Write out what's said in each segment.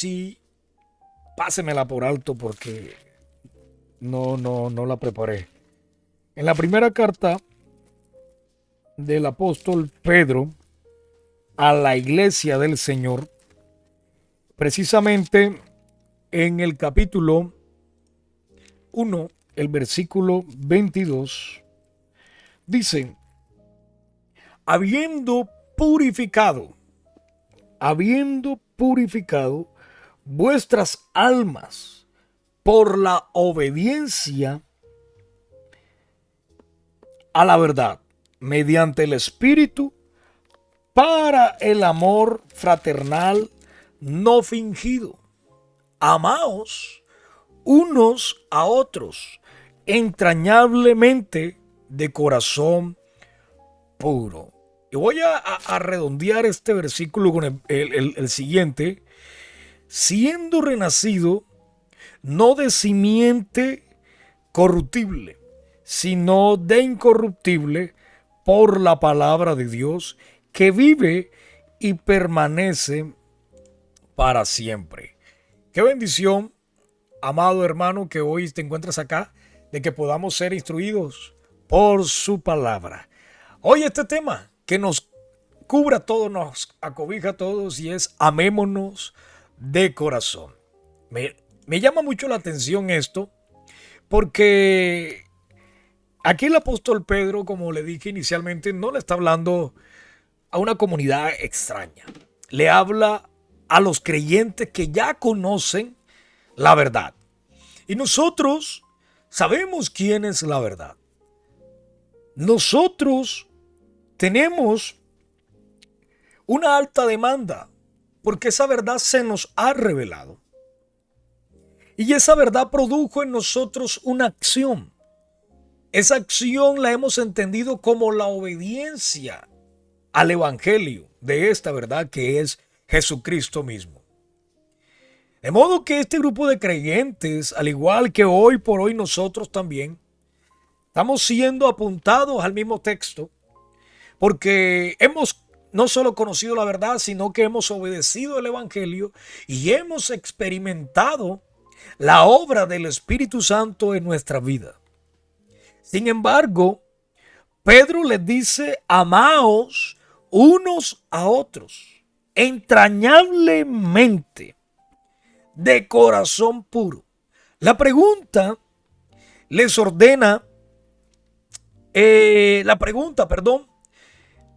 Sí, pásemela por alto porque no la preparé. En la primera carta del apóstol Pedro a la iglesia del Señor, precisamente en el capítulo 1, el versículo 22, dice, habiendo purificado, habiendo purificado vuestras almas por la obediencia a la verdad, mediante el Espíritu, para el amor fraternal no fingido. Amaos unos a otros entrañablemente de corazón puro. Y voy a redondear este versículo con el siguiente. Siendo renacido no de simiente corruptible, sino de incorruptible por la palabra de Dios que vive y permanece para siempre. Qué bendición, amado hermano, que hoy te encuentras acá, de que podamos ser instruidos por su palabra. Hoy este tema que nos cubra a todos, nos acobija a todos y es amémonos de corazón. Me llama mucho la atención esto porque aquí el apóstol Pedro, como le dije inicialmente, no le está hablando a una comunidad extraña. Le habla a los creyentes que ya conocen la verdad. Y nosotros sabemos quién es la verdad. Nosotros tenemos una alta demanda porque esa verdad se nos ha revelado. Y esa verdad produjo en nosotros una acción. Esa acción la hemos entendido como la obediencia al evangelio de esta verdad que es Jesucristo mismo. De modo que este grupo de creyentes, al igual que hoy por hoy nosotros también, estamos siendo apuntados al mismo texto porque hemos no solo conocido la verdad, sino que hemos obedecido el evangelio y hemos experimentado la obra del Espíritu Santo en nuestra vida. Sin embargo, Pedro les dice, amaos unos a otros, entrañablemente, de corazón puro. La pregunta les ordena, perdón,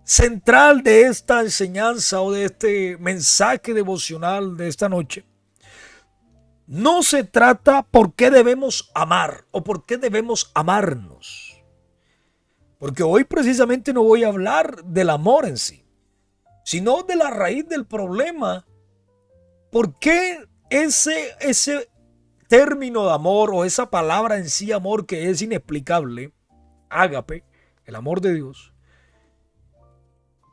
central de esta enseñanza o de este mensaje devocional de esta noche, no se trata por qué debemos amar o por qué debemos amarnos. Porque hoy precisamente no voy a hablar del amor en sí, sino de la raíz del problema. ¿Por qué ese término de amor o esa palabra en sí amor que es inexplicable, ágape, el amor de Dios,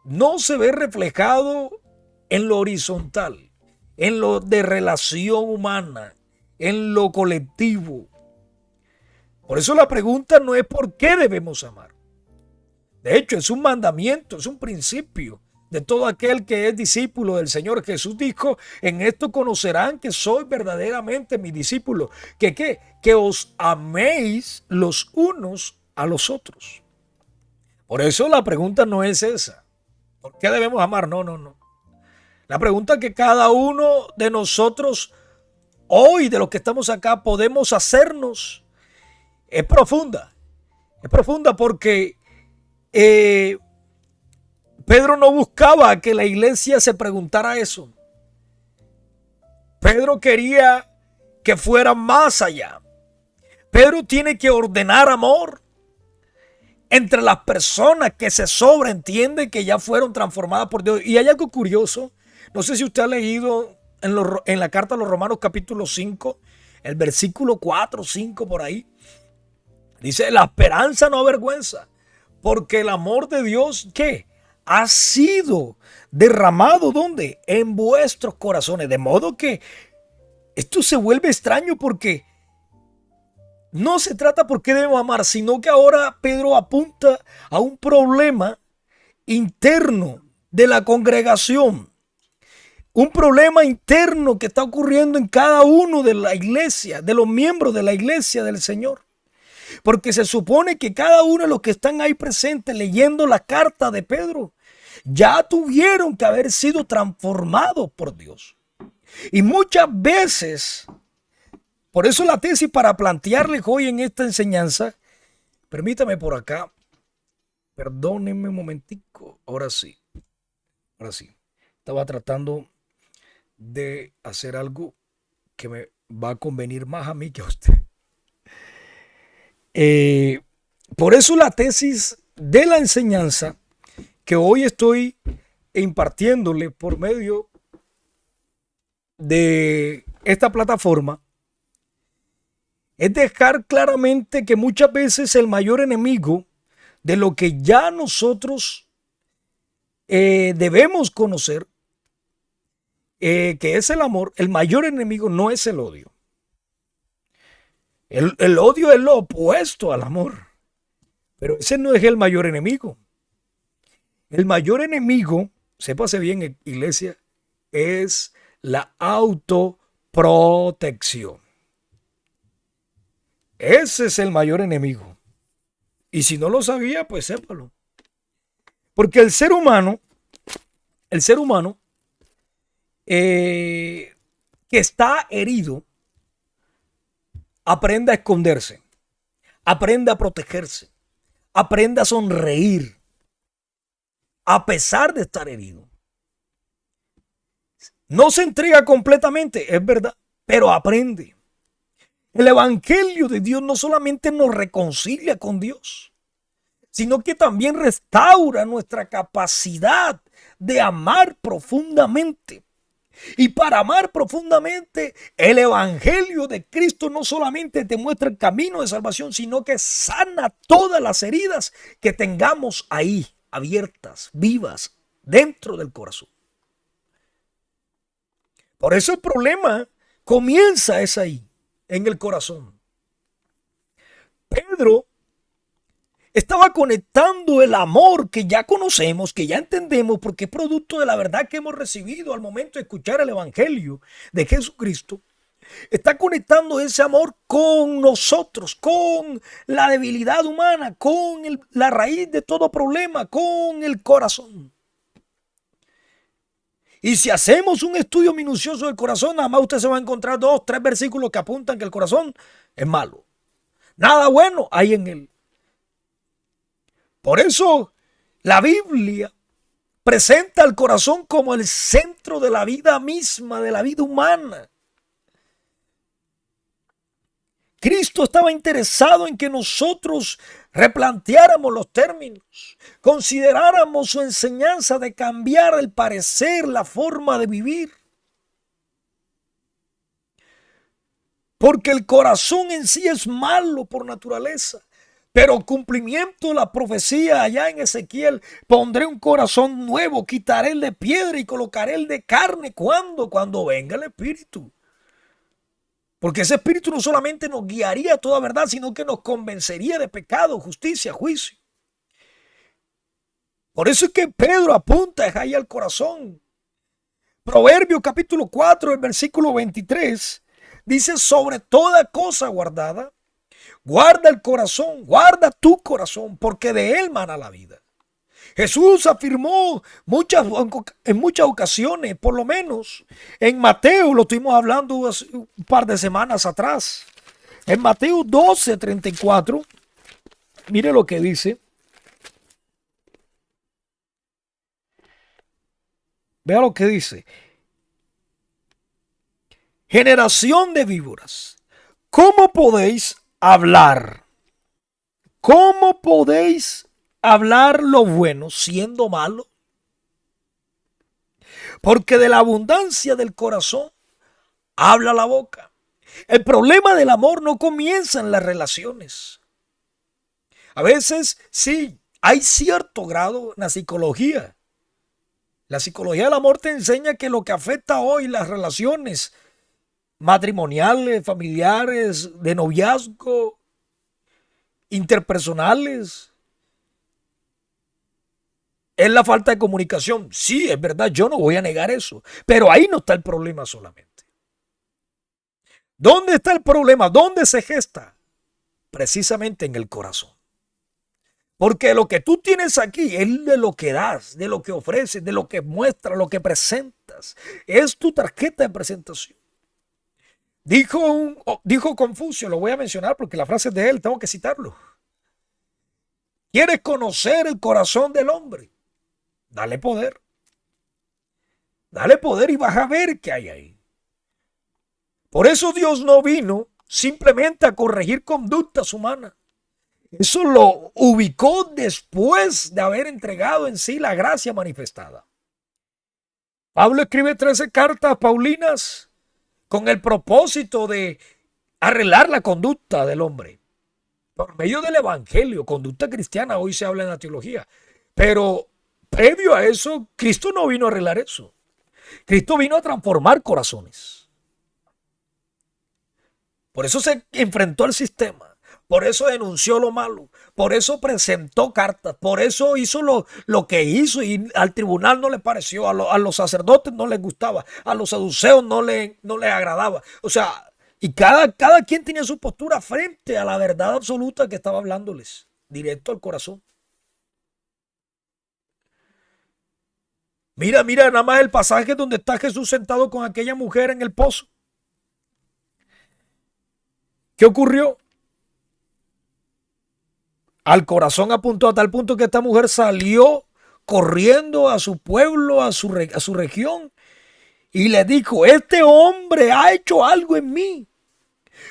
no se ve reflejado en lo horizontal, en lo de relación humana, en lo colectivo? Por eso la pregunta no es por qué debemos amar. De hecho, es un mandamiento, es un principio de todo aquel que es discípulo del Señor. Jesús dijo, en esto conocerán que soy verdaderamente mi discípulo. ¿Que qué? Que os améis los unos a los otros. Por eso la pregunta no es esa. ¿Por qué debemos amar? No. La pregunta que cada uno de nosotros hoy, de los que estamos acá, podemos hacernos es profunda. Es profunda porque Pedro no buscaba que la iglesia se preguntara eso. Pedro quería que fuera más allá. Pedro tiene que ordenar amor entre las personas que se sobreentienden que ya fueron transformadas por Dios. Y hay algo curioso. No sé si usted ha leído en la carta a los Romanos capítulo 5, el versículo 4, 5 por ahí. Dice, la esperanza no avergüenza, porque el amor de Dios, ¿qué? Ha sido derramado, ¿dónde? En vuestros corazones. De modo que esto se vuelve extraño porque no se trata por qué debemos amar, sino que ahora Pedro apunta a un problema interno de la congregación. un problema interno que está ocurriendo en cada uno de la iglesia, de los miembros de la iglesia del Señor. Porque se supone que cada uno de los que están ahí presentes leyendo la carta de Pedro ya tuvieron que haber sido transformados por Dios. Y muchas veces, por eso la tesis para plantearles hoy en esta enseñanza, permítame por acá, perdónenme un momentico, ahora sí. Estaba tratando de hacer algo que me va a convenir más a mí que a usted. Por eso la tesis de la enseñanza que hoy estoy impartiéndole por medio de esta plataforma es dejar claramente que muchas veces el mayor enemigo de lo que ya nosotros debemos conocer, que es el amor, el mayor enemigo no es el odio. El odio es lo opuesto al amor, pero ese no es el mayor enemigo. El mayor enemigo, sépase bien, iglesia, es la autoprotección. Ese es el mayor enemigo. Y si no lo sabía, pues sépalo. Porque el ser humano que está herido, aprende a esconderse, aprende a protegerse, aprende a sonreír, a pesar de estar herido. No se entrega completamente, es verdad, pero aprende. El evangelio de Dios no solamente nos reconcilia con Dios, sino que también restaura nuestra capacidad de amar profundamente. Y para amar profundamente, el evangelio de Cristo no solamente te muestra el camino de salvación, sino que sana todas las heridas que tengamos ahí, abiertas, vivas, dentro del corazón. Por eso el problema comienza es ahí, en el corazón. Pedro estaba conectando el amor que ya conocemos, que ya entendemos, porque es producto de la verdad que hemos recibido al momento de escuchar el evangelio de Jesucristo. Está conectando ese amor con nosotros, con la debilidad humana, con la raíz de todo problema, con el corazón. Y si hacemos un estudio minucioso del corazón, nada más usted se va a encontrar 2, 3 versículos que apuntan que el corazón es malo. Nada bueno hay en él. Por eso la Biblia presenta al corazón como el centro de la vida misma, de la vida humana. Cristo estaba interesado en que nosotros replanteáramos los términos, consideráramos su enseñanza de cambiar el parecer, la forma de vivir. Porque el corazón en sí es malo por naturaleza. Pero cumplimiento de la profecía allá en Ezequiel, pondré un corazón nuevo, quitaré el de piedra y colocaré el de carne. ¿Cuándo? Cuando venga el Espíritu. Porque ese Espíritu no solamente nos guiaría a toda verdad, sino que nos convencería de pecado, justicia, juicio. Por eso es que Pedro apunta ahí al corazón. Proverbios capítulo 4, el versículo 23, dice: sobre toda cosa guardada, guarda el corazón, guarda tu corazón, porque de él mana la vida. Jesús afirmó en muchas ocasiones, por lo menos en Mateo, lo estuvimos hablando hace un par de semanas atrás. En Mateo 12:34, mire lo que dice. Vea lo que dice. Generación de víboras, ¿cómo podéis hablar? ¿Cómo podéis hablar lo bueno siendo malo? Porque de la abundancia del corazón habla la boca. El problema del amor no comienza en las relaciones. A veces sí, hay cierto grado en la psicología. La psicología del amor te enseña que lo que afecta hoy las relaciones matrimoniales, familiares, de noviazgo, interpersonales, Es la falta de comunicación. Sí, es verdad, yo no voy a negar eso. Pero ahí no está el problema solamente. ¿Dónde está el problema? ¿Dónde se gesta? Precisamente en el corazón. Porque lo que tú tienes aquí es de lo que das, de lo que ofreces, de lo que muestras, lo que presentas. Es tu tarjeta de presentación. Dijo Confucio, lo voy a mencionar porque la frase es de él, tengo que citarlo. ¿Quieres conocer el corazón del hombre? Dale poder. Dale poder y vas a ver qué hay ahí. Por eso Dios no vino simplemente a corregir conductas humanas. Eso lo ubicó después de haber entregado en sí la gracia manifestada. Pablo escribe 13 cartas paulinas con el propósito de arreglar la conducta del hombre. Por medio del evangelio, conducta cristiana, hoy se habla en la teología. Pero previo a eso, Cristo no vino a arreglar eso. Cristo vino a transformar corazones. Por eso se enfrentó al sistema. Por eso denunció lo malo. Por eso presentó cartas. Por eso hizo lo que hizo y al tribunal no le pareció. A los sacerdotes no les gustaba. A los saduceos no les agradaba. O sea, y cada quien tenía su postura frente a la verdad absoluta que estaba hablándoles. Directo al corazón. Mira, nada más el pasaje donde está Jesús sentado con aquella mujer en el pozo. ¿Qué ocurrió? Al corazón apuntó a tal punto que esta mujer salió corriendo a su pueblo, a su región, y le dijo: este hombre ha hecho algo en mí.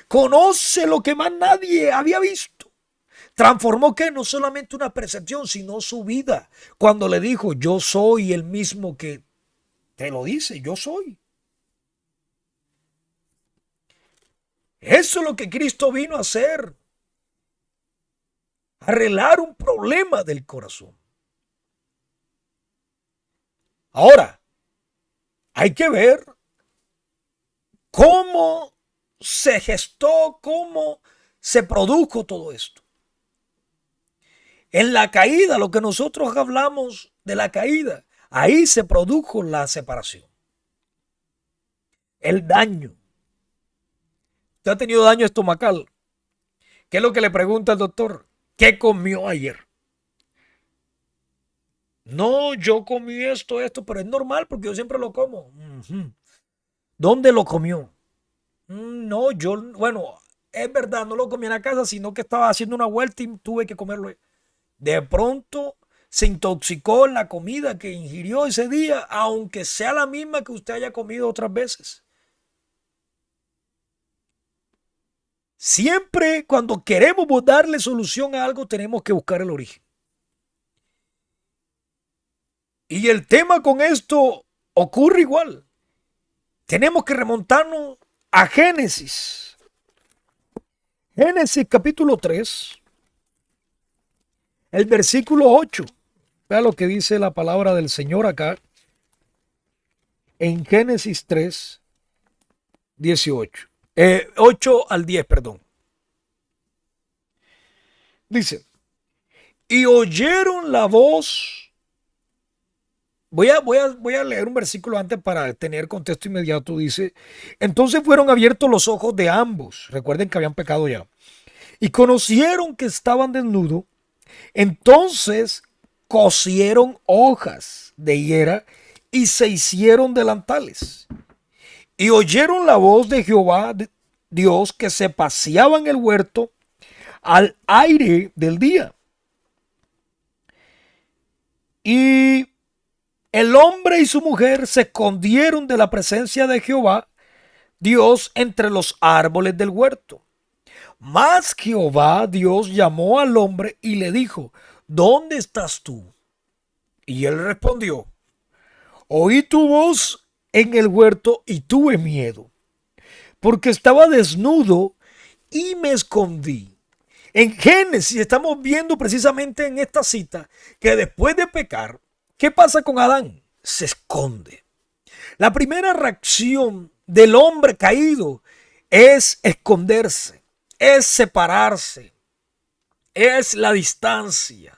Conoce lo que más nadie había visto. Transformó que no solamente una percepción, sino su vida. Cuando le dijo: yo soy el mismo que te lo dice, yo soy. Eso es lo que Cristo vino a hacer. Arreglar un problema del corazón. Ahora, hay que ver cómo se gestó, cómo se produjo todo esto. En la caída, lo que nosotros hablamos de la caída, ahí se produjo la separación. El daño. Usted ha tenido daño estomacal. ¿Qué es lo que le pregunta el doctor? ¿Qué comió ayer? No, yo comí esto, pero es normal porque yo siempre lo como. ¿Dónde lo comió? No, bueno, es verdad, no lo comí en la casa, sino que estaba haciendo una vuelta y tuve que comerlo. De pronto se intoxicó en la comida que ingirió ese día, aunque sea la misma que usted haya comido otras veces. Siempre cuando queremos darle solución a algo, tenemos que buscar el origen. Y el tema con esto ocurre igual. Tenemos que remontarnos a Génesis. Génesis capítulo 3, el versículo 8. Vea lo que dice la palabra del Señor acá. En Génesis 3, 18. 8 al 10, perdón. Dice: y oyeron la voz. Voy a leer un versículo antes para tener contexto inmediato. Dice: entonces fueron abiertos los ojos de ambos. Recuerden que habían pecado ya. Y conocieron que estaban desnudos. Entonces cosieron hojas de higuera y se hicieron delantales. Y oyeron la voz de Jehová Dios que se paseaba en el huerto al aire del día. Y el hombre y su mujer se escondieron de la presencia de Jehová Dios entre los árboles del huerto. Mas Jehová Dios llamó al hombre y le dijo: ¿dónde estás tú? Y él respondió: oí tu voz en el huerto y tuve miedo, porque estaba desnudo y me escondí. En Génesis estamos viendo precisamente en esta cita que después de pecar, ¿qué pasa con Adán? Se esconde. La primera reacción del hombre caído es esconderse, es separarse, es la distancia.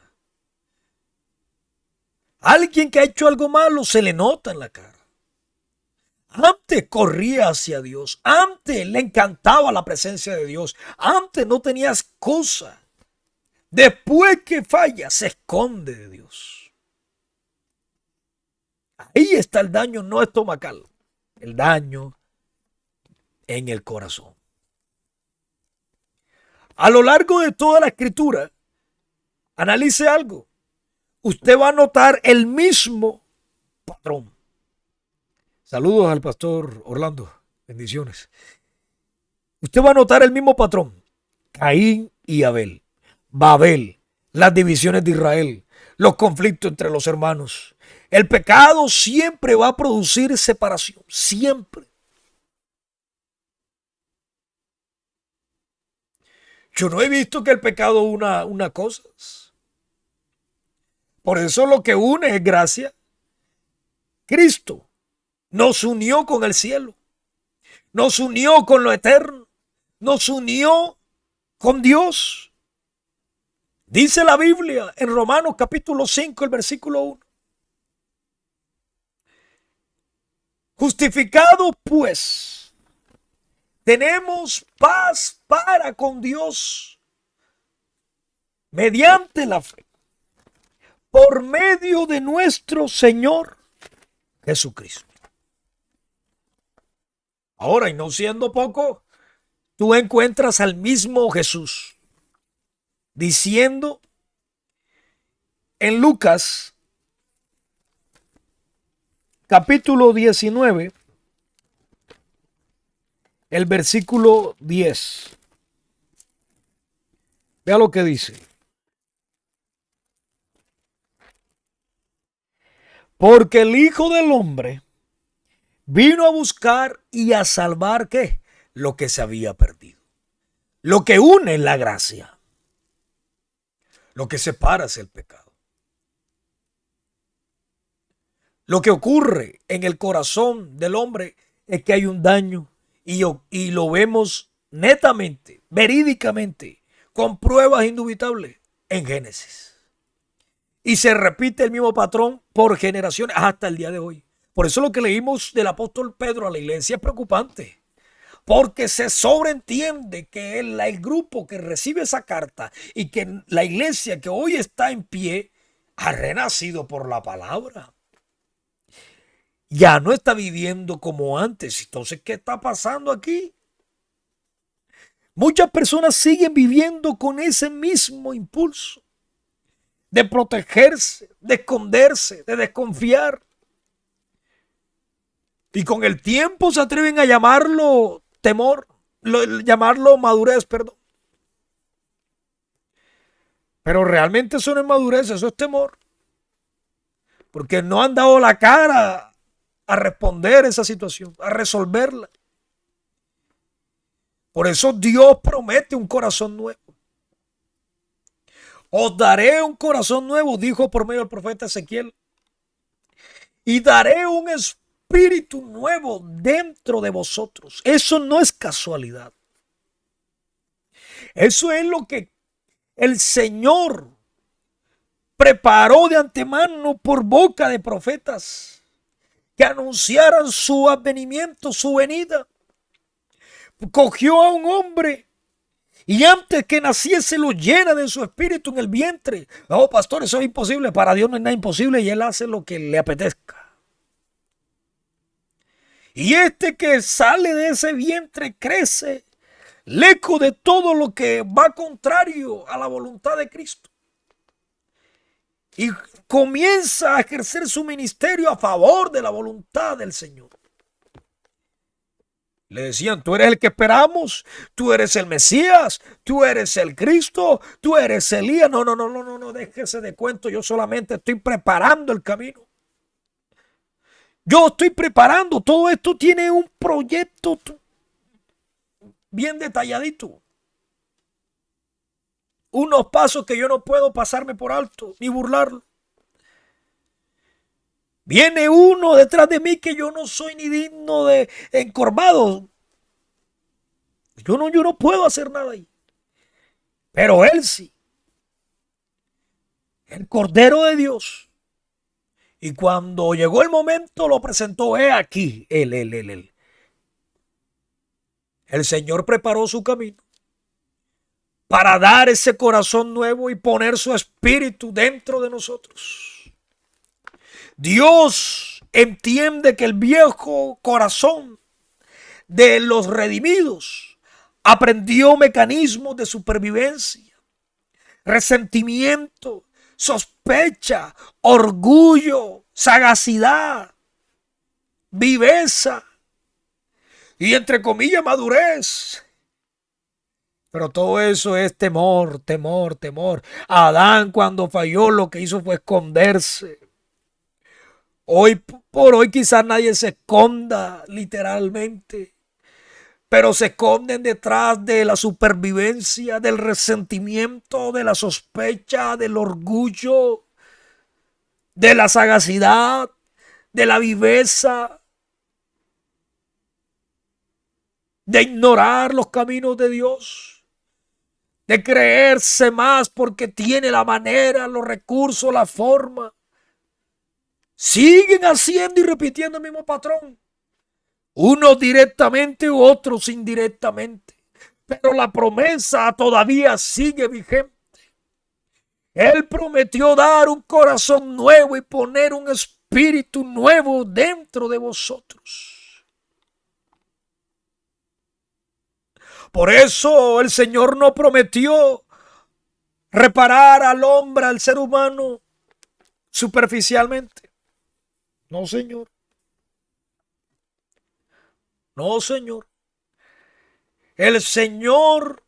Alguien que ha hecho algo malo se le nota en la cara. Antes corría hacia Dios. Antes le encantaba la presencia de Dios. Antes no tenía excusa. Después que falla, se esconde de Dios. Ahí está el daño no estomacal. El daño en el corazón. A lo largo de toda la escritura, analice algo. Usted va a notar el mismo patrón. Saludos al pastor Orlando. Bendiciones. Usted va a notar el mismo patrón. Caín y Abel. Babel. Las divisiones de Israel. Los conflictos entre los hermanos. El pecado siempre va a producir separación. Siempre. Yo no he visto que el pecado una cosas. Por eso lo que une es gracia. Cristo nos unió con el cielo. Nos unió con lo eterno. Nos unió con Dios. Dice la Biblia en Romanos capítulo 5, el versículo 1. Justificado pues, tenemos paz para con Dios mediante la fe, por medio de nuestro Señor Jesucristo. Ahora, y no siendo poco, tú encuentras al mismo Jesús diciendo en Lucas capítulo 19, el versículo 10. Vea lo que dice. Porque el Hijo del Hombre vino a buscar y a salvar, ¿qué? Lo que se había perdido. Lo que une es la gracia. Lo que separa es el pecado. Lo que ocurre en el corazón del hombre es que hay un daño y lo vemos netamente, verídicamente, con pruebas indubitables en Génesis. Y se repite el mismo patrón por generaciones hasta el día de hoy. Por eso lo que leímos del apóstol Pedro a la iglesia es preocupante. Porque se sobreentiende que el grupo que recibe esa carta y que la iglesia que hoy está en pie ha renacido por la palabra. Ya no está viviendo como antes. Entonces, ¿qué está pasando aquí? Muchas personas siguen viviendo con ese mismo impulso de protegerse, de esconderse, de desconfiar. Y con el tiempo se atreven a llamarlo temor, llamarlo madurez, perdón. Pero realmente eso no es madurez, eso es temor. Porque no han dado la cara a responder esa situación, a resolverla. Por eso Dios promete un corazón nuevo. Os daré un corazón nuevo, dijo por medio del profeta Ezequiel. Y daré un espíritu nuevo dentro de vosotros. Eso no es casualidad. Eso es lo que el Señor preparó de antemano por boca de profetas que anunciaran su advenimiento, su venida. Cogió a un hombre y antes que naciese lo llena de su espíritu en el vientre. No, pastor, eso es imposible. Para Dios no es nada imposible y Él hace lo que le apetezca. Y este que sale de ese vientre crece lejos de todo lo que va contrario a la voluntad de Cristo. Y comienza a ejercer su ministerio a favor de la voluntad del Señor. Le decían, tú eres el que esperamos, tú eres el Mesías, tú eres el Cristo, tú eres Elías. No, déjese de cuento, yo solamente estoy preparando el camino. Yo estoy preparando, todo esto tiene un proyecto bien detalladito. Unos pasos que yo no puedo pasarme por alto ni burlarlo. Viene uno detrás de mí que yo no soy ni digno de encorvado. Yo no puedo hacer nada ahí. Pero Él sí. El Cordero de Dios Y cuando llegó el momento lo presentó, he aquí, él. El Señor preparó su camino para dar ese corazón nuevo y poner su espíritu dentro de nosotros. Dios entiende que el viejo corazón de los redimidos aprendió mecanismos de supervivencia, resentimiento, sospecha, orgullo, sagacidad, viveza y entre comillas madurez. Pero todo eso es temor. Adán cuando falló lo que hizo fue esconderse. Hoy por hoy quizás nadie se esconda literalmente, pero se esconden detrás de la supervivencia, del resentimiento, de la sospecha, del orgullo, de la sagacidad, de la viveza, de ignorar los caminos de Dios, de creerse más porque tiene la manera, los recursos, la forma. Siguen haciendo y repitiendo el mismo patrón. Unos directamente u otros indirectamente. Pero la promesa todavía sigue vigente. Él prometió dar un corazón nuevo y poner un espíritu nuevo dentro de vosotros. Por eso el Señor no prometió reparar al hombre, al ser humano, superficialmente. No, Señor. No, Señor. El Señor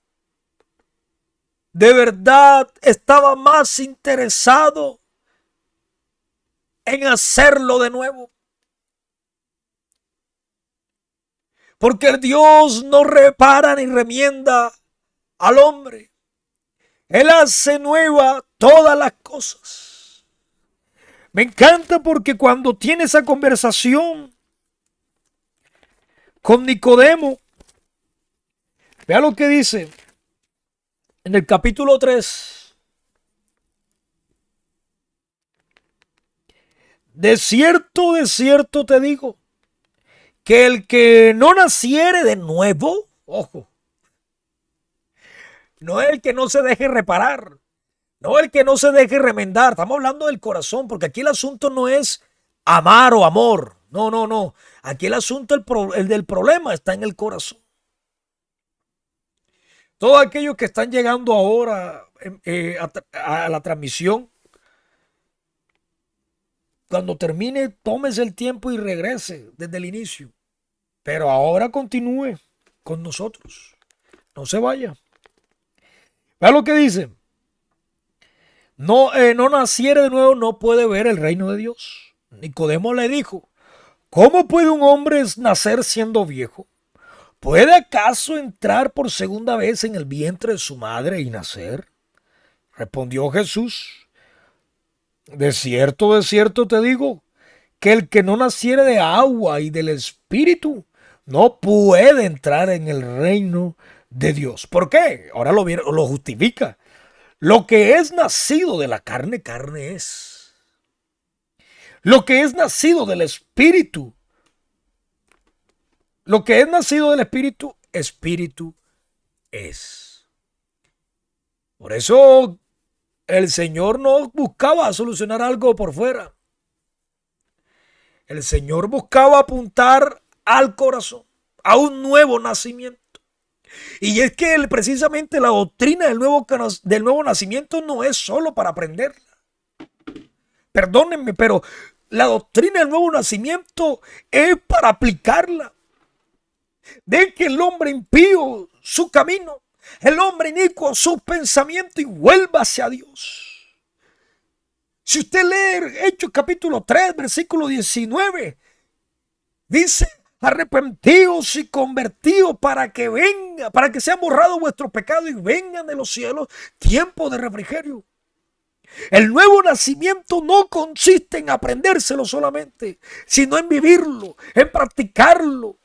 de verdad estaba más interesado en hacerlo de nuevo. Porque el Dios no repara ni remienda al hombre. Él hace nueva todas las cosas. Me encanta porque cuando tiene esa conversación con Nicodemo, vea lo que dice en el capítulo 3. De cierto te digo, que el que no naciere de nuevo, ojo, no es el que no se deje reparar, no el que no se deje remendar, estamos hablando del corazón, porque aquí el asunto no es amar o amor, no, aquí el asunto, el del problema está en el corazón. Todos aquellos que están llegando ahora a la transmisión, cuando termine, tómese el tiempo y regrese desde el inicio. Pero ahora continúe con nosotros. No se vaya. Vea lo que dice. No naciere de nuevo, no puede ver el reino de Dios. Nicodemo le dijo, ¿cómo puede un hombre nacer siendo viejo? ¿Puede acaso entrar por segunda vez en el vientre de su madre y nacer? Respondió Jesús, de cierto te digo, que el que no naciere de agua y del Espíritu no puede entrar en el reino de Dios. ¿Por qué? Ahora lo justifica. Lo que es nacido de la carne, carne es. Lo que es nacido del Espíritu, lo que es nacido del Espíritu, Espíritu es. Por eso el Señor no buscaba solucionar algo por fuera. El Señor buscaba apuntar al corazón, a un nuevo nacimiento. Y es que precisamente la doctrina del nuevo nacimiento no es solo para aprenderla. Perdónenme, pero la doctrina del nuevo nacimiento es para aplicarla. De que el hombre impío su camino, el hombre inicuo sus pensamientos y vuelva hacia Dios. Si usted lee Hechos capítulo 3, versículo 19, dice, arrepentidos y convertidos para que venga, para que sean borrados vuestros pecados y vengan de los cielos tiempo de refrigerio. El nuevo nacimiento no consiste en aprendérselo solamente, sino en vivirlo, en practicarlo.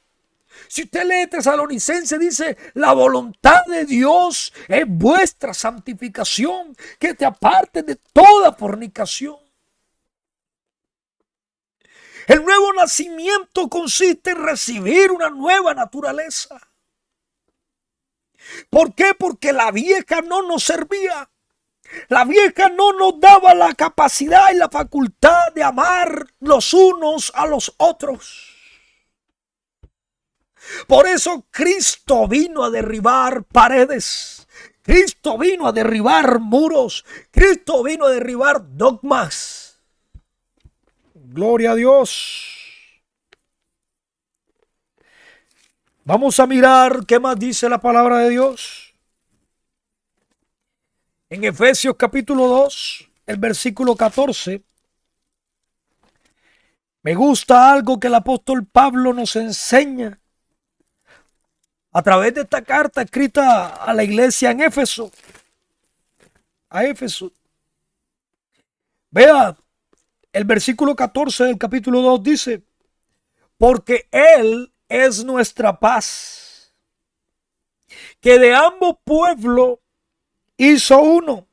Si usted lee Tesalonicenses, dice, la voluntad de Dios es vuestra santificación, que te aparten de toda fornicación. El nuevo nacimiento consiste en recibir una nueva naturaleza. ¿Por qué? Porque la vieja no nos servía. La vieja no nos daba la capacidad y la facultad de amar los unos a los otros. Por eso Cristo vino a derribar paredes. Cristo vino a derribar muros. Cristo vino a derribar dogmas. Gloria a Dios. Vamos a mirar qué más dice la palabra de Dios. En Efesios capítulo 2, el versículo 14. Me gusta algo que el apóstol Pablo nos enseña a través de esta carta escrita a la iglesia en Éfeso. A Éfeso. Vea, el versículo 14 del capítulo 2 dice: porque Él es nuestra paz, que de ambos pueblos hizo uno,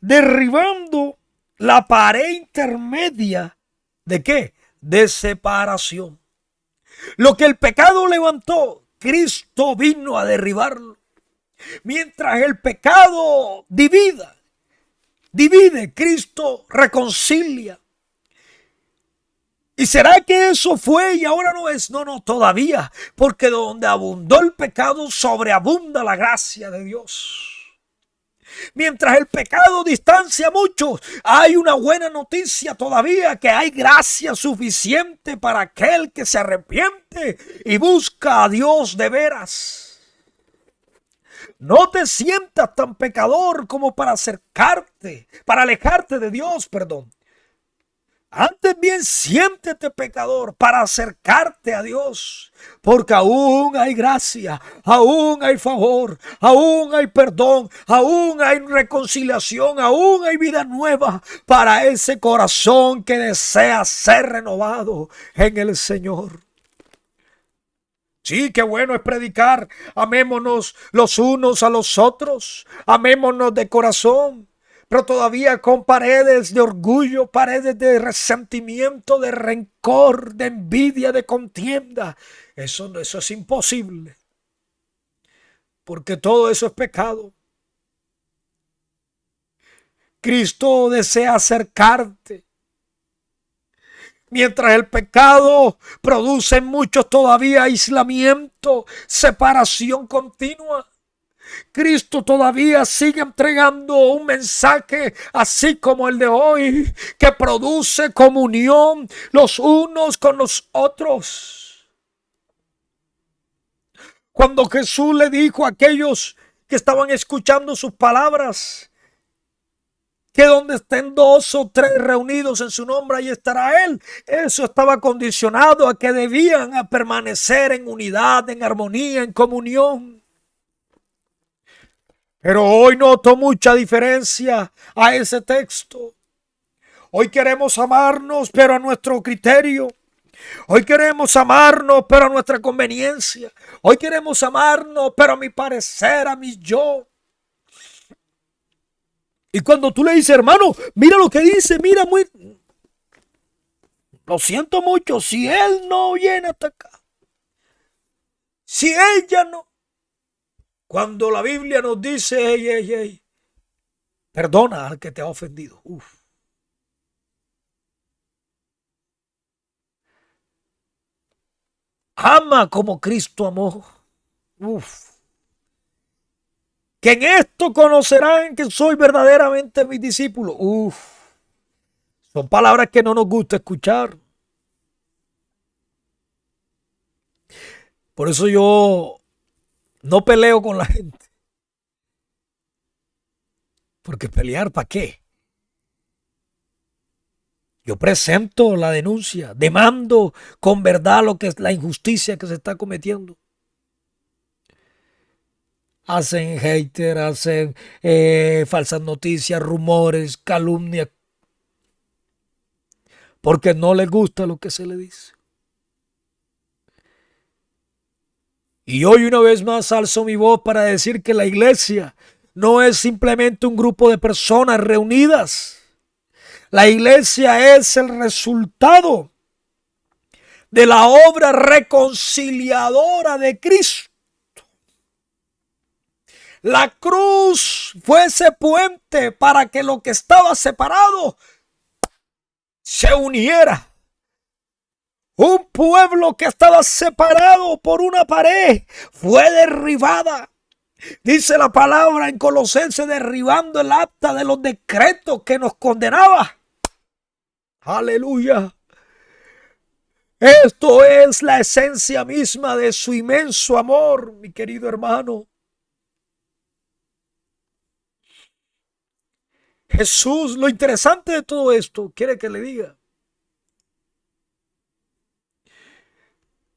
derribando la pared intermedia. ¿De qué? De separación. Lo que el pecado levantó, Cristo vino a derribarlo. Mientras el pecado divide, Cristo reconcilia. ¿Y será que eso fue y ahora no es? No, todavía. Porque donde abundó el pecado, sobreabunda la gracia de Dios. Mientras el pecado distancia a muchos, hay una buena noticia todavía, que hay gracia suficiente para aquel que se arrepiente y busca a Dios de veras. No te sientas tan pecador como para alejarte de Dios, perdón. Antes bien, siéntete pecador para acercarte a Dios, porque aún hay gracia, aún hay favor, aún hay perdón, aún hay reconciliación, aún hay vida nueva para ese corazón que desea ser renovado en el Señor. Sí, qué bueno es predicar, amémonos los unos a los otros, amémonos de corazón. Pero todavía con paredes de orgullo, paredes de resentimiento, de rencor, de envidia, de contienda. Eso es imposible. Porque todo eso es pecado. Cristo desea acercarte. Mientras el pecado produce en muchos todavía aislamiento, separación continua, Cristo todavía sigue entregando un mensaje así como el de hoy, que produce comunión los unos con los otros. Cuando Jesús le dijo a aquellos que estaban escuchando sus palabras, que donde estén 2 o 3 reunidos en su nombre, ahí estará Él. Eso estaba condicionado a que debían permanecer en unidad, en armonía, en comunión. Pero hoy noto mucha diferencia a ese texto. Hoy queremos amarnos, pero a nuestro criterio. Hoy queremos amarnos, pero a nuestra conveniencia. Hoy queremos amarnos, pero a mi parecer, a mi yo. Y cuando tú le dices, hermano, mira lo que dice, mira muy... Lo siento mucho, si él no viene hasta acá, si ella no... Cuando la Biblia nos dice, hey, perdona al que te ha ofendido. Ama como Cristo amó. Que en esto conocerán que soy verdaderamente mis discípulos. Son palabras que no nos gusta escuchar. Por eso yo no peleo con la gente. Porque pelear, ¿para qué? Yo presento la denuncia, demando con verdad lo que es la injusticia que se está cometiendo. Hacen hater, hacen falsas noticias, rumores, calumnias, porque no les gusta lo que se le dice. Y hoy una vez más alzo mi voz para decir que la iglesia no es simplemente un grupo de personas reunidas. La iglesia es el resultado de la obra reconciliadora de Cristo. La cruz fue ese puente para que lo que estaba separado se uniera. Un pueblo que estaba separado por una pared fue derribada. Dice la palabra en Colosenses, derribando el acta de los decretos que nos condenaba. Aleluya. Esto es la esencia misma de su inmenso amor, mi querido hermano. Jesús, lo interesante de todo esto, quiere que le diga.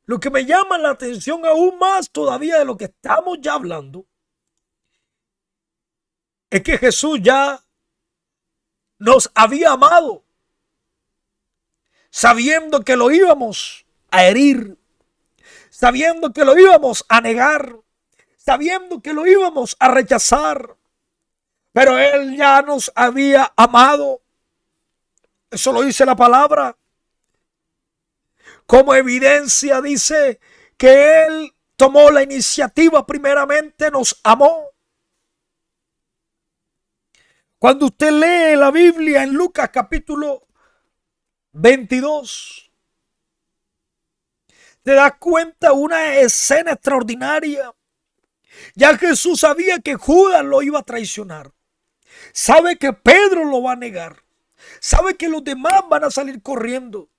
Lo que me llama la atención aún más todavía de lo que estamos ya hablando, es que Jesús ya nos había amado, sabiendo que lo íbamos a herir, sabiendo que lo íbamos a negar, sabiendo que lo íbamos a rechazar. Pero Él ya nos había amado. Eso lo dice la palabra. Como evidencia dice que Él tomó la iniciativa, primeramente nos amó. Cuando usted lee la Biblia en Lucas capítulo 22, te das cuenta una escena extraordinaria. Ya Jesús sabía que Judas lo iba a traicionar. Sabe que Pedro lo va a negar. Sabe que los demás van a salir corriendo.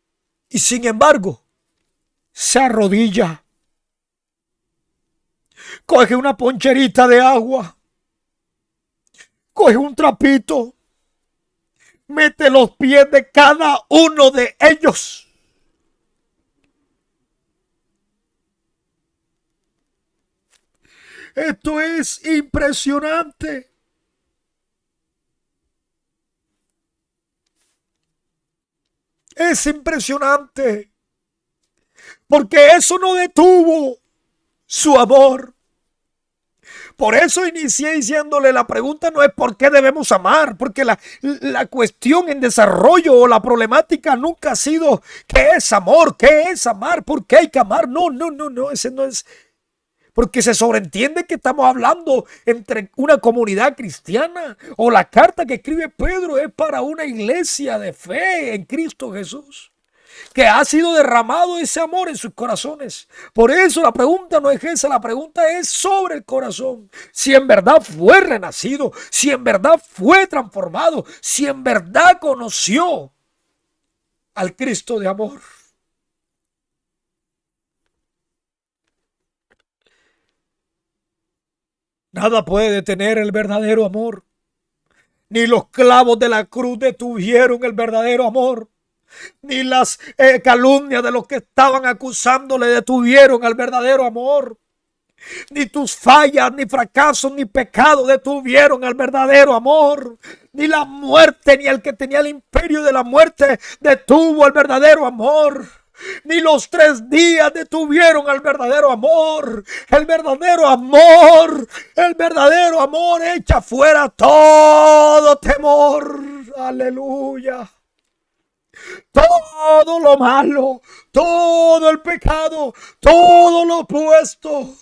Y sin embargo, se arrodilla. Coge una poncherita de agua. Coge un trapito. Mete los pies de cada uno de ellos. Esto es impresionante. Es impresionante. Porque eso no detuvo su amor. Por eso inicié diciéndole, la pregunta no es por qué debemos amar, porque la cuestión en desarrollo o la problemática nunca ha sido qué es amor, qué es amar, por qué hay que amar. No, ese no es. Porque se sobreentiende que estamos hablando entre una comunidad cristiana, o la carta que escribe Pedro es para una iglesia de fe en Cristo Jesús, que ha sido derramado ese amor en sus corazones. Por eso la pregunta no es esa, la pregunta es sobre el corazón. Si en verdad fue renacido, si en verdad fue transformado, si en verdad conoció al Cristo de amor. Nada puede detener el verdadero amor. Ni los clavos de la cruz detuvieron el verdadero amor. Ni las calumnias de los que estaban acusándole detuvieron al verdadero amor. Ni tus fallas, ni fracasos, ni pecados detuvieron al verdadero amor. Ni la muerte, ni el que tenía el imperio de la muerte detuvo al verdadero amor. Ni los 3 días detuvieron al verdadero amor. El verdadero amor, el verdadero amor echa fuera todo temor. Aleluya. Todo lo malo, todo el pecado, todo lo opuesto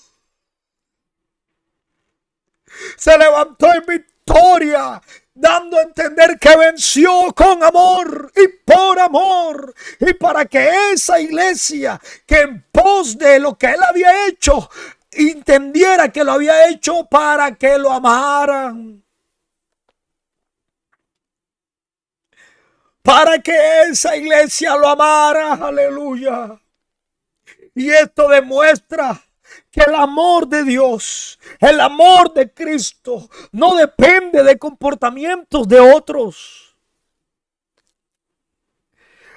se levantó en victoria, dando a entender que venció con amor y por amor, y para que esa iglesia, que en pos de lo que él había hecho, entendiera que lo había hecho para que lo amaran. Para que esa iglesia lo amara, aleluya. Y esto demuestra que el amor de Dios, el amor de Cristo, no depende de comportamientos de otros.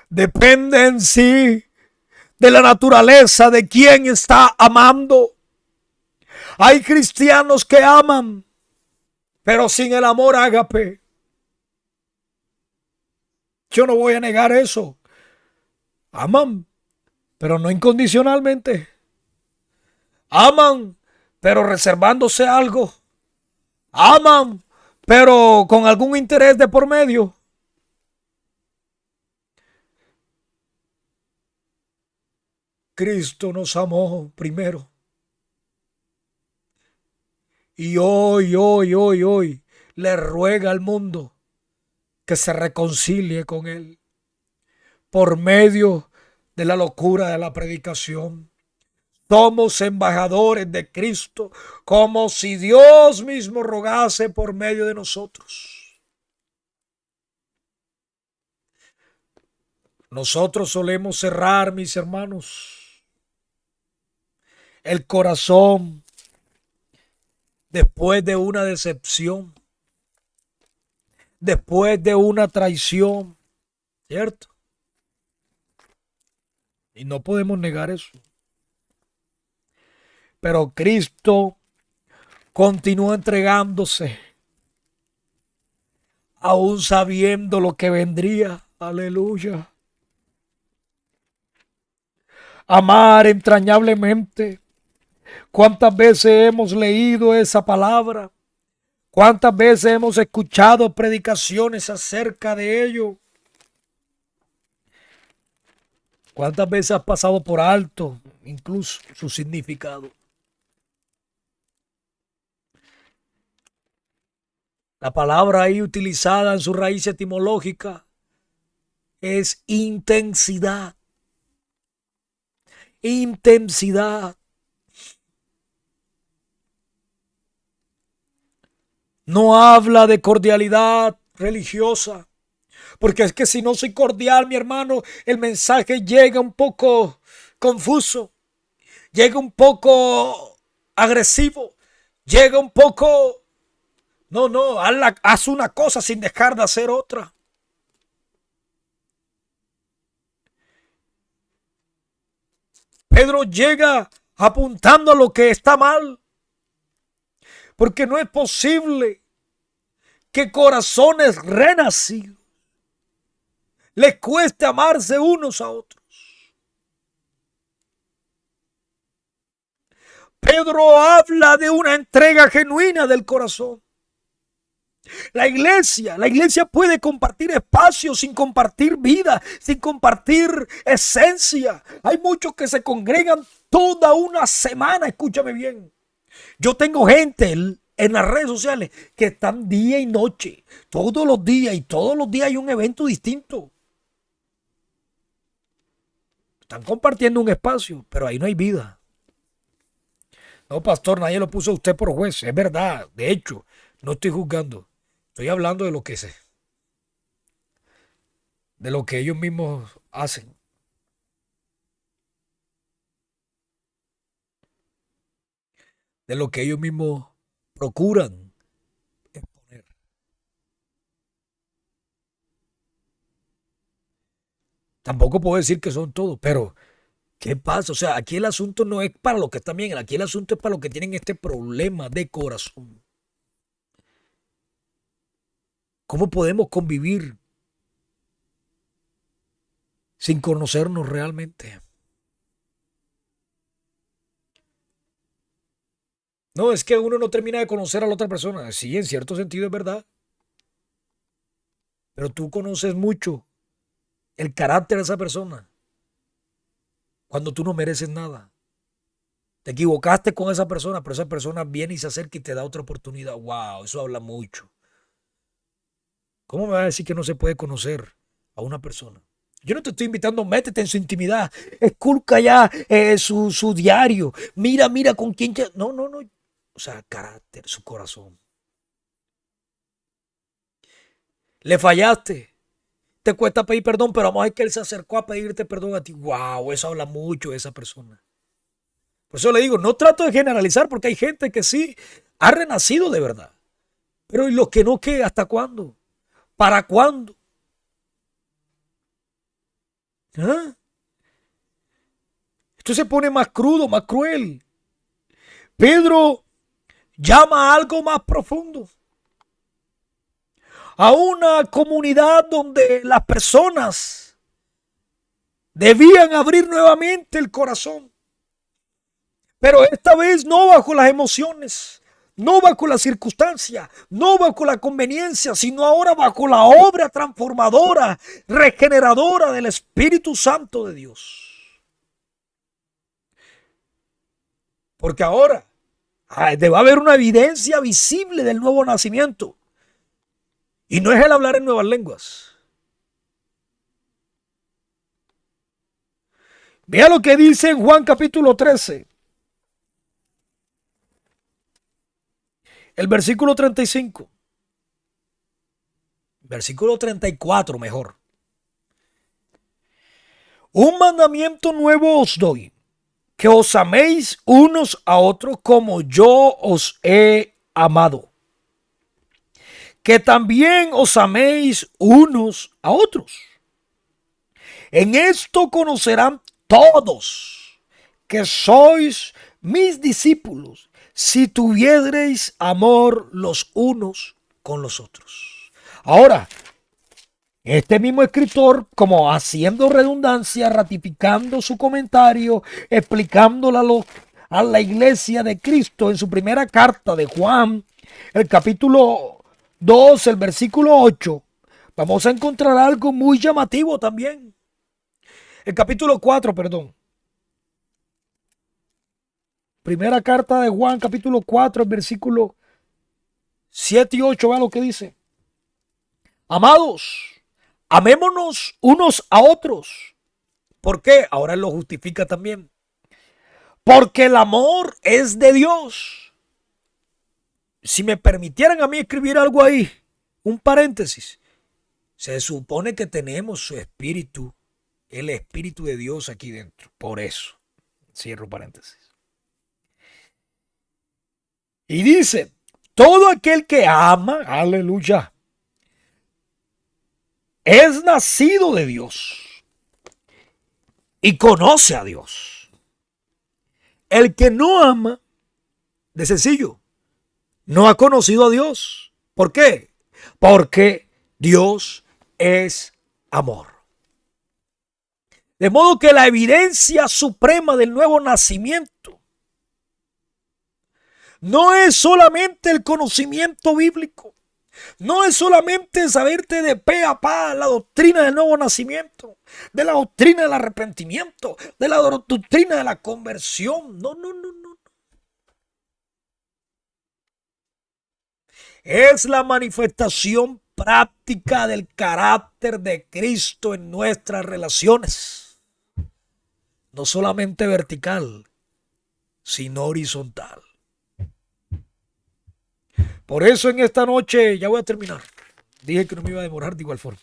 Depende en sí de la naturaleza de quien está amando. Hay cristianos que aman, pero sin el amor ágape. Yo no voy a negar eso. Aman, pero no incondicionalmente. Aman, pero reservándose algo. Aman, pero con algún interés de por medio. Cristo nos amó primero. Y hoy le ruega al mundo que se reconcilie con Él por medio de la locura de la predicación. Somos embajadores de Cristo, como si Dios mismo rogase por medio de nosotros. Nosotros solemos cerrar, mis hermanos, el corazón después de una decepción, después de una traición, ¿cierto? Y no podemos negar eso. Pero Cristo continúa entregándose, aún sabiendo lo que vendría. Aleluya. Amar entrañablemente. ¿Cuántas veces hemos leído esa palabra? ¿Cuántas veces hemos escuchado predicaciones acerca de ello? ¿Cuántas veces has pasado por alto incluso su significado? La palabra ahí utilizada en su raíz etimológica es intensidad. Intensidad. No habla de cordialidad religiosa. Porque es que si no soy cordial, mi hermano, el mensaje llega un poco confuso. Llega un poco agresivo. Llega un poco... No, haz una cosa sin dejar de hacer otra. Pedro llega apuntando a lo que está mal. Porque no es posible que corazones renacidos les cueste amarse unos a otros. Pedro habla de una entrega genuina del corazón. La iglesia puede compartir espacio sin compartir vida, sin compartir esencia. Hay muchos que se congregan toda una semana, escúchame bien. Yo tengo gente en las redes sociales que están día y noche, todos los días, y todos los días hay un evento distinto. Están compartiendo un espacio, pero ahí no hay vida. No, pastor, nadie lo puso a usted por juez. Es verdad, de hecho, no estoy juzgando. Estoy hablando de lo que sé. De lo que ellos mismos hacen. De lo que ellos mismos procuran exponer. Tampoco puedo decir que son todos, pero ¿qué pasa? O sea, aquí el asunto no es para los que están bien, aquí el asunto es para los que tienen este problema de corazón. ¿Cómo podemos convivir sin conocernos realmente? No, es que uno no termina de conocer a la otra persona. Sí, en cierto sentido es verdad. Pero tú conoces mucho el carácter de esa persona cuando tú no mereces nada. Te equivocaste con esa persona, pero esa persona viene y se acerca y te da otra oportunidad. Wow, eso habla mucho. ¿Cómo me va a decir que no se puede conocer a una persona? Yo no te estoy invitando, métete en su intimidad, esculca ya su diario, mira con quién ya... No. O sea, carácter, su corazón. Le fallaste, te cuesta pedir perdón, pero vamos a ver que él se acercó a pedirte perdón a ti. Wow, eso habla mucho de esa persona. Por eso le digo, no trato de generalizar porque hay gente que sí ha renacido de verdad. Pero ¿y los que no qué? ¿Hasta cuándo? ¿Para cuándo? ¿Ah? Esto se pone más crudo, más cruel. Pedro llama a algo más profundo. A una comunidad donde las personas debían abrir nuevamente el corazón. Pero esta vez no bajo las emociones, no bajo la circunstancia, no bajo la conveniencia, sino ahora bajo la obra transformadora, regeneradora del Espíritu Santo de Dios. Porque ahora debe haber una evidencia visible del nuevo nacimiento. Y no es el hablar en nuevas lenguas. Vea lo que dice en Juan capítulo 13. El versículo 35. Versículo 34 mejor. Un mandamiento nuevo os doy, que os améis unos a otros como yo os he amado. Que también os améis unos a otros. En esto conocerán todos que sois mis discípulos, si tuviereis amor los unos con los otros. Ahora, este mismo escritor, como haciendo redundancia, ratificando su comentario, explicándolo a la iglesia de Cristo en su primera carta de Juan, el capítulo 2, el versículo 8, vamos a encontrar algo muy llamativo también. El capítulo 4, perdón. Primera carta de Juan, capítulo 4, el versículo 7 y 8, vea lo que dice. Amados, amémonos unos a otros. ¿Por qué? Ahora él lo justifica también. Porque el amor es de Dios. Si me permitieran a mí escribir algo ahí, un paréntesis, se supone que tenemos su espíritu, el espíritu de Dios aquí dentro. Por eso, cierro paréntesis. Y dice, todo aquel que ama, aleluya, es nacido de Dios y conoce a Dios. El que no ama, de sencillo, no ha conocido a Dios. ¿Por qué? Porque Dios es amor. De modo que la evidencia suprema del nuevo nacimiento no es solamente el conocimiento bíblico, no es solamente saberte de pe a pa la doctrina del nuevo nacimiento, de la doctrina del arrepentimiento, de la doctrina de la conversión. No. Es la manifestación práctica del carácter de Cristo en nuestras relaciones. No solamente vertical, sino horizontal. Por eso en esta noche, ya voy a terminar. Dije que no me iba a demorar de igual forma.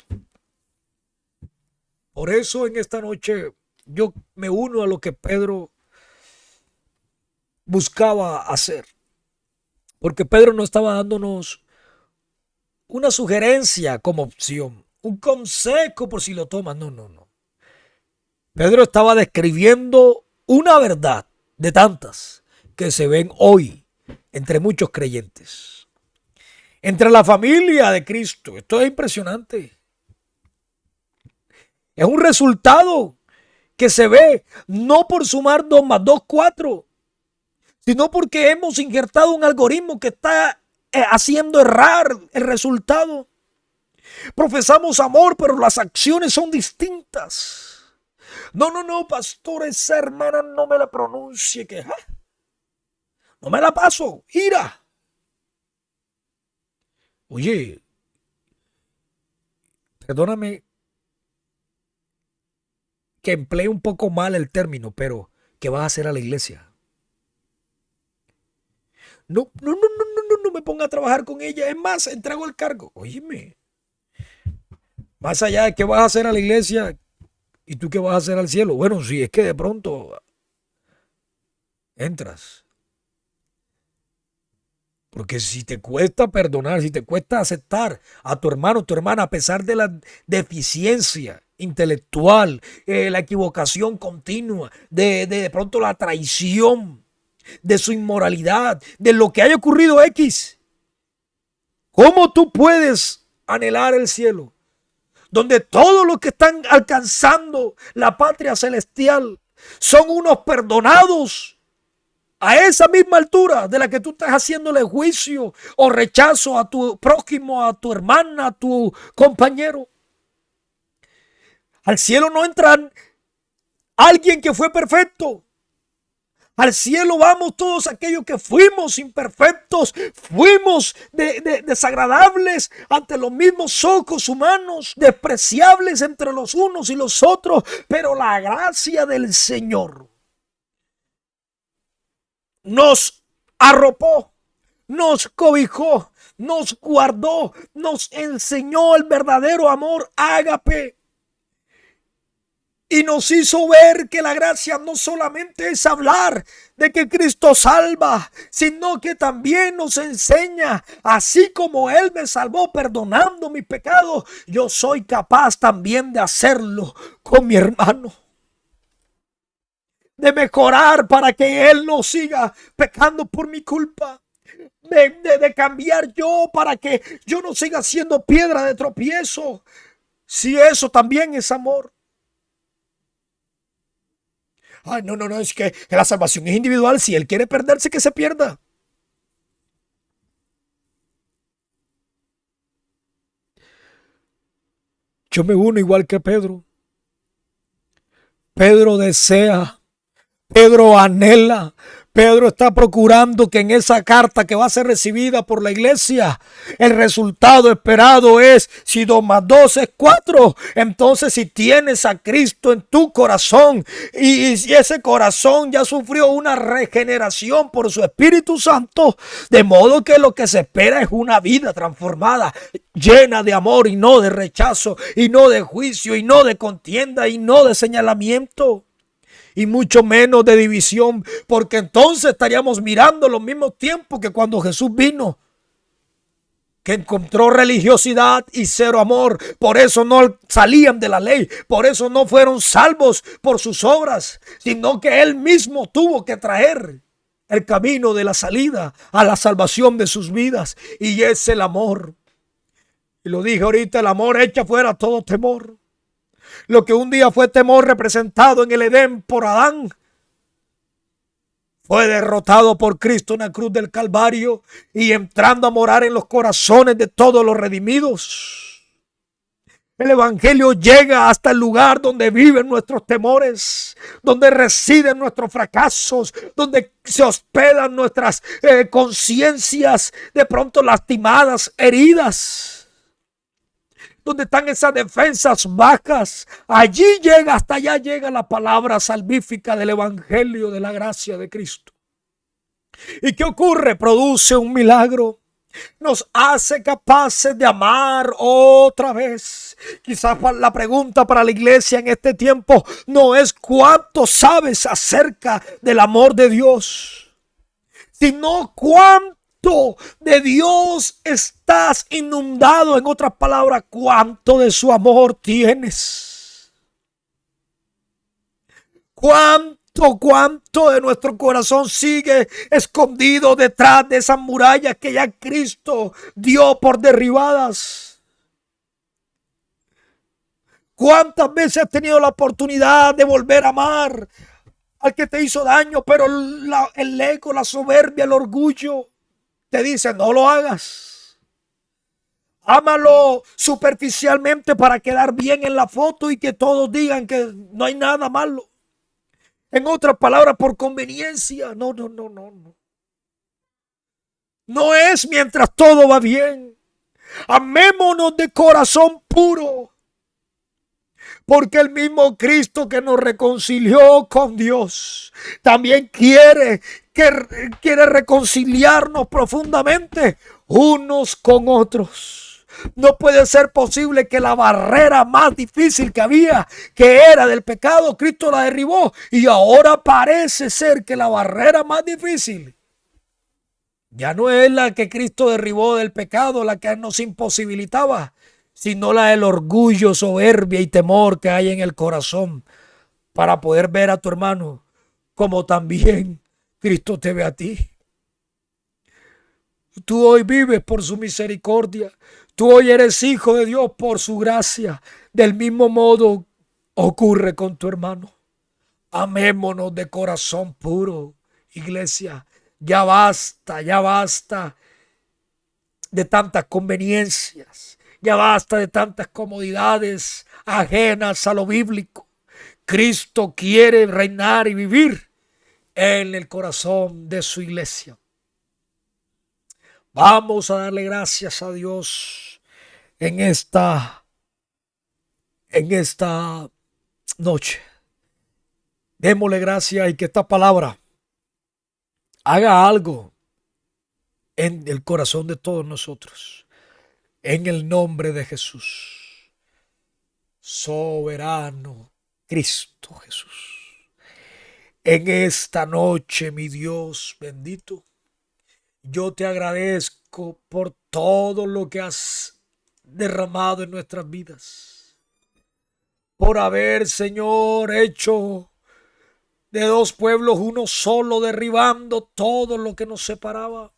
Por eso en esta noche yo me uno a lo que Pedro buscaba hacer. Porque Pedro no estaba dándonos una sugerencia como opción, un consejo por si lo tomas. No. Pedro estaba describiendo una verdad de tantas que se ven hoy entre muchos creyentes. Entre la familia de Cristo. Esto es impresionante. Es un resultado que se ve no por sumar 2 más 2, 4, sino porque hemos injertado un algoritmo que está haciendo errar el resultado. Profesamos amor, pero las acciones son distintas. No, pastor, esa hermana no me la pronuncie, que no me la paso, ira. Oye, perdóname que emplee un poco mal el término, pero ¿qué vas a hacer a la iglesia? No me ponga a trabajar con ella. Es más, entrego el cargo. Óyeme, más allá de qué vas a hacer a la iglesia y tú qué vas a hacer al cielo. Bueno, si es que de pronto entras. Porque si te cuesta perdonar, si te cuesta aceptar a tu hermano, tu hermana, a pesar de la deficiencia intelectual, la equivocación continua, de pronto la traición, de su inmoralidad, de lo que haya ocurrido X, ¿cómo tú puedes anhelar el cielo? Donde todos los que están alcanzando la patria celestial son unos perdonados a esa misma altura de la que tú estás haciéndole juicio o rechazo a tu prójimo, a tu hermana, a tu compañero. Al cielo no entra alguien que fue perfecto. Al cielo vamos todos aquellos que fuimos imperfectos, fuimos desagradables ante los mismos ojos humanos, despreciables entre los unos y los otros, pero la gracia del Señor nos arropó, nos cobijó, nos guardó, nos enseñó el verdadero amor ágape. Y nos hizo ver que la gracia no solamente es hablar de que Cristo salva, sino que también nos enseña, así como Él me salvó perdonando mis pecados, yo soy capaz también de hacerlo con mi hermano. De mejorar para que Él no siga pecando por mi culpa. De cambiar yo para que yo no siga siendo piedra de tropiezo. Si eso también es amor. Ay, no, es que la salvación es individual. Si Él quiere perderse, que se pierda. Yo me uno igual que Pedro. Pedro desea, Pedro anhela, Pedro está procurando que en esa carta que va a ser recibida por la iglesia, el resultado esperado es, si 2 más 2 es 4, entonces si tienes a Cristo en tu corazón y si ese corazón ya sufrió una regeneración por su Espíritu Santo, de modo que lo que se espera es una vida transformada, llena de amor y no de rechazo, y no de juicio, y no de contienda, y no de señalamiento. Y mucho menos de división, porque entonces estaríamos mirando los mismos tiempos que cuando Jesús vino, que encontró religiosidad y cero amor. Por eso no salían de la ley, por eso no fueron salvos por sus obras, sino que Él mismo tuvo que traer el camino de la salida a la salvación de sus vidas, y es el amor. Y lo dije ahorita, el amor echa fuera todo temor. Lo que un día fue temor representado en el Edén por Adán, fue derrotado por Cristo en la cruz del Calvario y entrando a morar en los corazones de todos los redimidos. El evangelio llega hasta el lugar donde viven nuestros temores, donde residen nuestros fracasos, donde se hospedan nuestras conciencias de pronto lastimadas, heridas. Donde están esas defensas bajas, allí llega, hasta allá llega la palabra salvífica del evangelio de la gracia de Cristo. ¿Y qué ocurre? Produce un milagro. Nos hace capaces de amar otra vez. Quizás la pregunta para la iglesia en este tiempo no es cuánto sabes acerca del amor de Dios, sino cuánto de Dios estás inundado. En otras palabras, cuánto de su amor tienes. Cuánto de nuestro corazón sigue escondido detrás de esas murallas que ya Cristo dio por derribadas. ¿Cuántas veces has tenido la oportunidad de volver a amar al que te hizo daño, pero el ego, la soberbia, el orgullo te dice no lo hagas? Ámalo superficialmente para quedar bien en la foto y que todos digan que no hay nada malo. En otras palabras, por conveniencia. No. No es mientras todo va bien. Amémonos de corazón puro. Porque el mismo Cristo que nos reconcilió con Dios también quiere reconciliarnos profundamente unos con otros. No puede ser posible que la barrera más difícil que había, que era del pecado, Cristo la derribó. Y ahora parece ser que la barrera más difícil ya no es la que Cristo derribó del pecado, la que nos imposibilitaba, sino la del orgullo, soberbia y temor que hay en el corazón para poder ver a tu hermano como también Cristo te ve a ti. Tú hoy vives por su misericordia. Tú hoy eres hijo de Dios por su gracia. Del mismo modo ocurre con tu hermano. Amémonos de corazón puro, iglesia. Ya basta de tantas conveniencias. Ya basta de tantas comodidades ajenas a lo bíblico. Cristo quiere reinar y vivir en el corazón de su iglesia. Vamos a darle gracias a Dios en esta noche. Démosle gracias y que esta palabra haga algo en el corazón de todos nosotros. En el nombre de Jesús. Soberano Cristo Jesús. En esta noche, mi Dios bendito, yo te agradezco por todo lo que has derramado en nuestras vidas. Por haber, Señor, hecho de dos pueblos uno solo, derribando todo lo que nos separaba.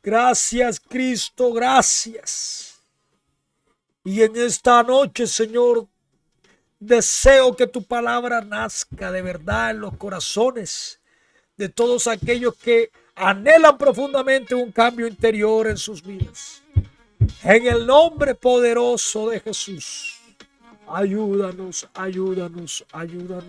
Gracias, Cristo, gracias. Y en esta noche, Señor, deseo que tu palabra nazca de verdad en los corazones de todos aquellos que anhelan profundamente un cambio interior en sus vidas. En el nombre poderoso de Jesús, ayúdanos, ayúdanos, ayúdanos.